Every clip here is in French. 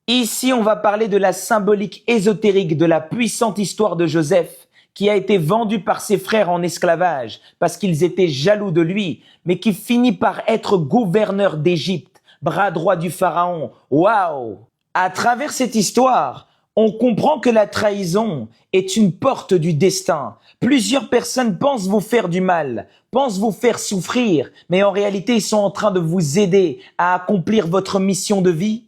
Ici, on va parler de la symbolique ésotérique de la puissante histoire de Joseph, qui a été vendu par ses frères en esclavage parce qu'ils étaient jaloux de lui, mais qui finit par être gouverneur d'Égypte, bras droit du pharaon. Waouh! À travers cette histoire, on comprend que la trahison est une porte du destin. Plusieurs personnes pensent vous faire du mal, pensent vous faire souffrir, mais en réalité, ils sont en train de vous aider à accomplir votre mission de vie.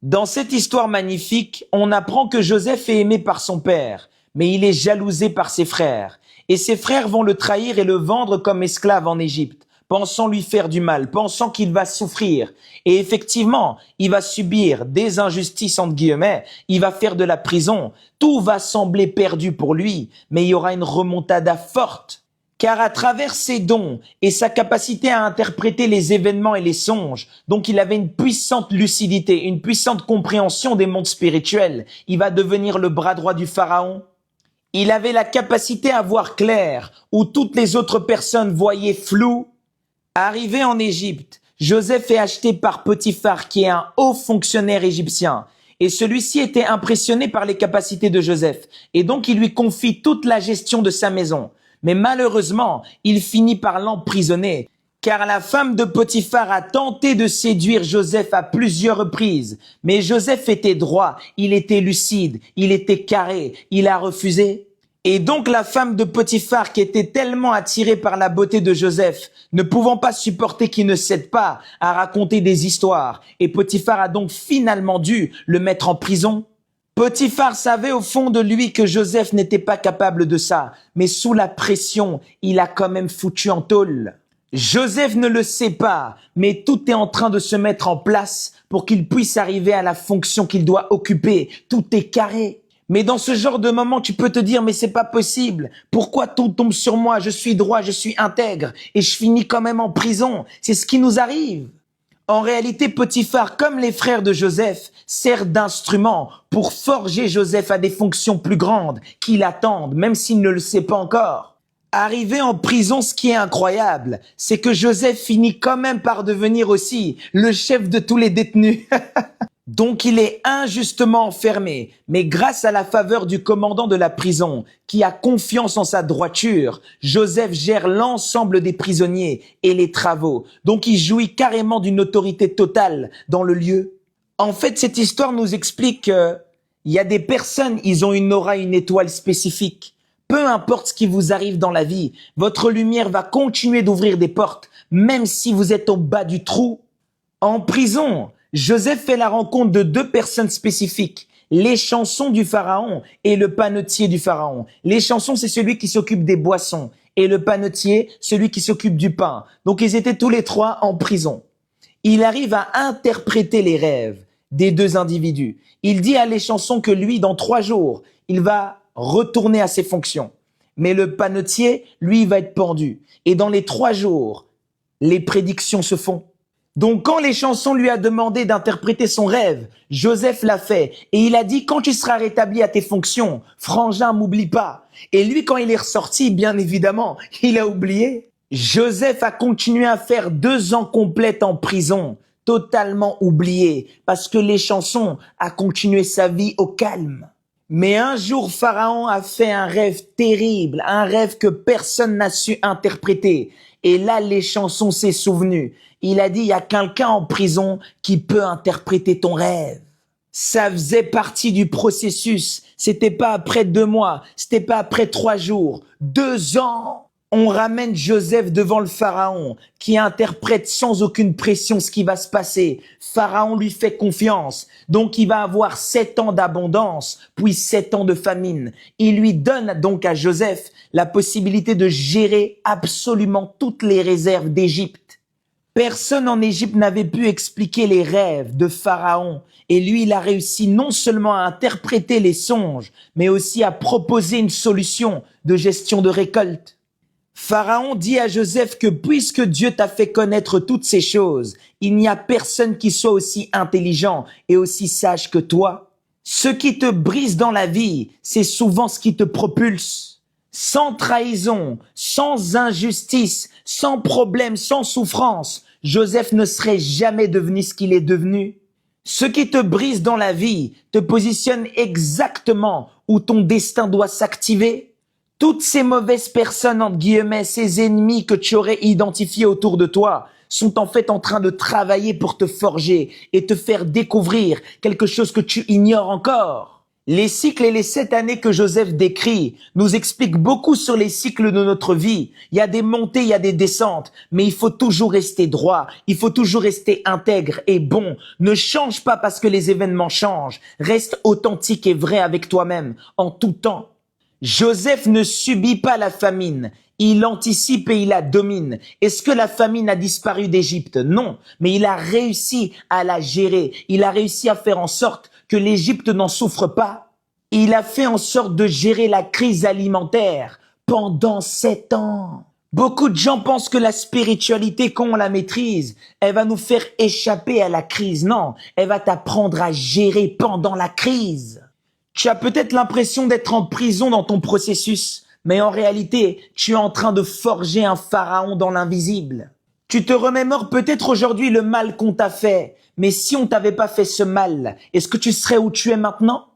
Dans cette histoire magnifique, on apprend que Joseph est aimé par son père, mais il est jalousé par ses frères. Et ses frères vont le trahir et le vendre comme esclave en Égypte, pensant lui faire du mal, pensant qu'il va souffrir. Et effectivement, il va subir des injustices entre guillemets, il va faire de la prison. Tout va sembler perdu pour lui, mais il y aura une remontada forte. Car à travers ses dons et sa capacité à interpréter les événements et les songes, donc il avait une puissante lucidité, une puissante compréhension des mondes spirituels. Il va devenir le bras droit du pharaon. Il avait la capacité à voir clair, où toutes les autres personnes voyaient flou. Arrivé en Égypte, Joseph est acheté par Potiphar, qui est un haut fonctionnaire égyptien. Et celui-ci était impressionné par les capacités de Joseph. Et donc il lui confie toute la gestion de sa maison. Mais malheureusement, il finit par l'emprisonner, car la femme de Potiphar a tenté de séduire Joseph à plusieurs reprises. Mais Joseph était droit, il était lucide, il était carré, il a refusé. Et donc la femme de Potiphar, qui était tellement attirée par la beauté de Joseph, ne pouvant pas supporter qu'il ne cède pas à raconter des histoires, et Potiphar a donc finalement dû le mettre en prison. Potiphar savait au fond de lui que Joseph n'était pas capable de ça, mais sous la pression, il a quand même foutu en tôle. Joseph ne le sait pas, mais tout est en train de se mettre en place pour qu'il puisse arriver à la fonction qu'il doit occuper. Tout est carré. Mais dans ce genre de moment, tu peux te dire, mais c'est pas possible. Pourquoi tout tombe sur moi? Je suis droit, je suis intègre, et je finis quand même en prison. C'est ce qui nous arrive. En réalité, Potiphar, comme les frères de Joseph, sert d'instrument pour forger Joseph à des fonctions plus grandes qui l'attendent, même s'il ne le sait pas encore. Arrivé en prison, ce qui est incroyable, c'est que Joseph finit quand même par devenir aussi le chef de tous les détenus. Donc il est injustement enfermé, mais grâce à la faveur du commandant de la prison, qui a confiance en sa droiture, Joseph gère l'ensemble des prisonniers et les travaux. Donc il jouit carrément d'une autorité totale dans le lieu. En fait, cette histoire nous explique qu'il y a des personnes, ils ont une aura, une étoile spécifique. Peu importe ce qui vous arrive dans la vie, votre lumière va continuer d'ouvrir des portes, même si vous êtes au bas du trou. En prison, Joseph fait la rencontre de deux personnes spécifiques, les chansons du pharaon et le panetier du pharaon. Les chansons, c'est celui qui s'occupe des boissons et le panetier, celui qui s'occupe du pain. Donc ils étaient tous les trois en prison. Il arrive à interpréter les rêves des deux individus. Il dit à les chansons que lui, dans 3 jours, il va retourner à ses fonctions. Mais le panetier, lui, il va être pendu. Et dans les 3 jours, les prédictions se font. Donc quand les chansons lui a demandé d'interpréter son rêve, Joseph l'a fait et il a dit quand tu seras rétabli à tes fonctions, frangin, m'oublie pas. Et lui quand il est ressorti, bien évidemment, il a oublié. Joseph a continué à faire 2 ans complets en prison, totalement oublié, parce que les chansons a continué sa vie au calme. Mais un jour, Pharaon a fait un rêve terrible, un rêve que personne n'a su interpréter. Et là, les chansons s'est souvenu. Il a dit, il y a quelqu'un en prison qui peut interpréter ton rêve. Ça faisait partie du processus. C'était pas après 2 mois, c'était pas après 3 jours, 2 ans. On ramène Joseph devant le pharaon, qui interprète sans aucune pression ce qui va se passer. Pharaon lui fait confiance, donc il va avoir 7 ans d'abondance, puis 7 ans de famine. Il lui donne donc à Joseph la possibilité de gérer absolument toutes les réserves d'Égypte. Personne en Égypte n'avait pu expliquer les rêves de Pharaon, et lui, il a réussi non seulement à interpréter les songes, mais aussi à proposer une solution de gestion de récolte. Pharaon dit à Joseph que puisque Dieu t'a fait connaître toutes ces choses, il n'y a personne qui soit aussi intelligent et aussi sage que toi. Ce qui te brise dans la vie, c'est souvent ce qui te propulse. Sans trahison, sans injustice, sans problème, sans souffrance, Joseph ne serait jamais devenu ce qu'il est devenu. Ce qui te brise dans la vie te positionne exactement où ton destin doit s'activer. Toutes ces mauvaises personnes, entre guillemets, ces ennemis que tu aurais identifiés autour de toi, sont en fait en train de travailler pour te forger et te faire découvrir quelque chose que tu ignores encore. Les cycles et les 7 années que Joseph décrit nous expliquent beaucoup sur les cycles de notre vie. Il y a des montées, il y a des descentes, mais il faut toujours rester droit, il faut toujours rester intègre et bon. Ne change pas parce que les événements changent. Reste authentique et vrai avec toi-même en tout temps. Joseph ne subit pas la famine. Il anticipe et il la domine. Est-ce que la famine a disparu d'Égypte? Non, mais il a réussi à la gérer. Il a réussi à faire en sorte que l'Égypte n'en souffre pas. Il a fait en sorte de gérer la crise alimentaire pendant 7 ans. Beaucoup de gens pensent que la spiritualité, quand on la maîtrise, elle va nous faire échapper à la crise. Non, elle va t'apprendre à gérer pendant la crise. Tu as peut-être l'impression d'être en prison dans ton processus, mais en réalité, tu es en train de forger un pharaon dans l'invisible. Tu te remémores peut-être aujourd'hui le mal qu'on t'a fait, mais si on t'avait pas fait ce mal, est-ce que tu serais où tu es maintenant?